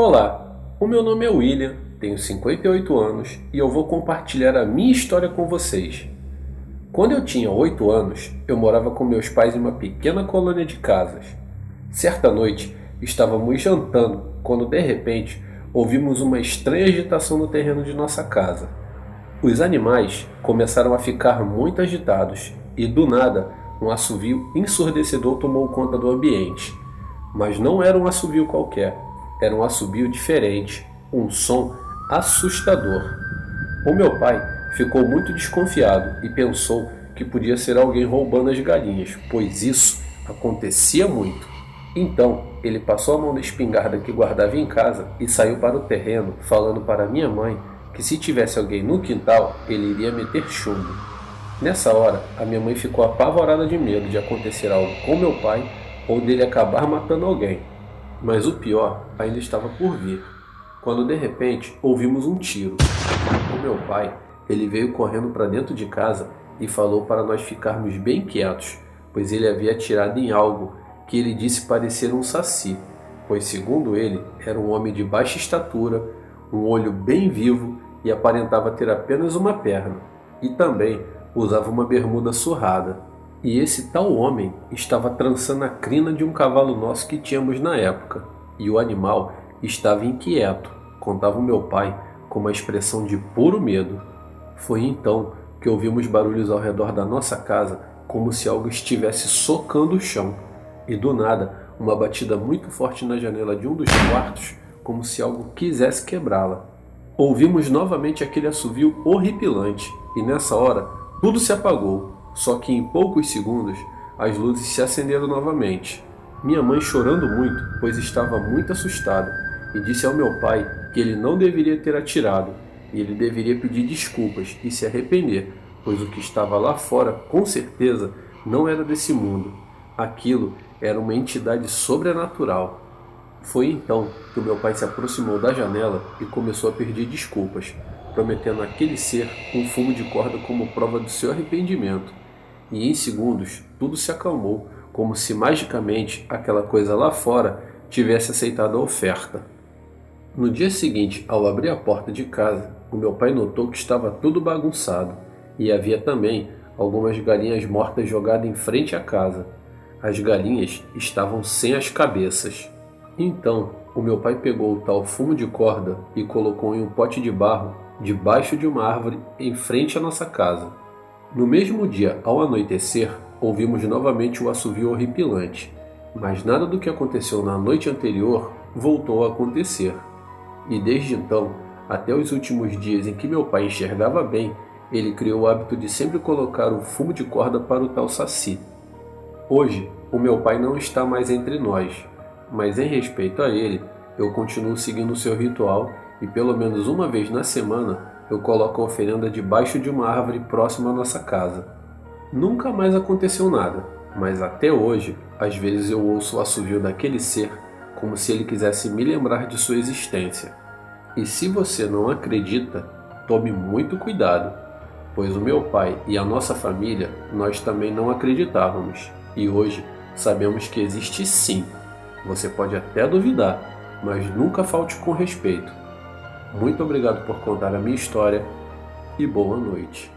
Olá, o meu nome é William, tenho 58 anos e eu vou compartilhar a minha história com vocês. Quando eu tinha 8 anos, eu morava com meus pais em uma pequena colônia de casas. Certa noite, estávamos jantando quando de repente ouvimos uma estranha agitação no terreno de nossa casa. Os animais começaram a ficar muito agitados e do nada um assovio ensurdecedor tomou conta do ambiente. Mas não era um assovio qualquer, era um assobio diferente, um som assustador. O meu pai ficou muito desconfiado e pensou que podia ser alguém roubando as galinhas, pois isso acontecia muito. Então, ele passou a mão na espingarda que guardava em casa e saiu para o terreno, falando para minha mãe que se tivesse alguém no quintal, ele iria meter chumbo. Nessa hora, a minha mãe ficou apavorada de medo de acontecer algo com meu pai ou dele acabar matando alguém. Mas o pior ainda estava por vir, quando de repente ouvimos um tiro. O meu pai, ele veio correndo para dentro de casa e falou para nós ficarmos bem quietos, pois ele havia atirado em algo que ele disse parecer um saci, pois segundo ele era um homem de baixa estatura, um olho bem vivo e aparentava ter apenas uma perna, e também usava uma bermuda surrada. E esse tal homem estava trançando a crina de um cavalo nosso que tínhamos na época, e o animal estava inquieto, contava o meu pai com uma expressão de puro medo. Foi então que ouvimos barulhos ao redor da nossa casa, como se algo estivesse socando o chão, e do nada uma batida muito forte na janela de um dos quartos, como se algo quisesse quebrá-la. Ouvimos novamente aquele assovio horripilante, e nessa hora tudo se apagou. Só que em poucos segundos as luzes se acenderam novamente. Minha mãe chorando muito, pois estava muito assustada, e disse ao meu pai que ele não deveria ter atirado, e ele deveria pedir desculpas e se arrepender, pois o que estava lá fora, com certeza, não era desse mundo. Aquilo era uma entidade sobrenatural. Foi então que o meu pai se aproximou da janela e começou a pedir desculpas, prometendo àquele ser um fumo de corda como prova do seu arrependimento. E em segundos tudo se acalmou, como se magicamente aquela coisa lá fora tivesse aceitado a oferta. No dia seguinte, ao abrir a porta de casa, o meu pai notou que estava tudo bagunçado e havia também algumas galinhas mortas jogadas em frente à casa. As galinhas estavam sem as cabeças. Então, o meu pai pegou o tal fumo de corda e colocou em um pote de barro debaixo de uma árvore em frente à nossa casa. No mesmo dia, ao anoitecer, ouvimos novamente o assovio horripilante, mas nada do que aconteceu na noite anterior voltou a acontecer. E desde então, até os últimos dias em que meu pai enxergava bem, ele criou o hábito de sempre colocar o fumo de corda para o tal saci. Hoje, o meu pai não está mais entre nós, mas em respeito a ele, eu continuo seguindo o seu ritual e pelo menos uma vez na semana eu coloco a oferenda debaixo de uma árvore próxima à nossa casa. Nunca mais aconteceu nada, mas até hoje, às vezes eu ouço o assovio daquele ser como se ele quisesse me lembrar de sua existência. E se você não acredita, tome muito cuidado, pois o meu pai e a nossa família, nós também não acreditávamos, e hoje sabemos que existe sim. Você pode até duvidar, mas nunca falte com respeito. Muito obrigado por contar a minha história e boa noite.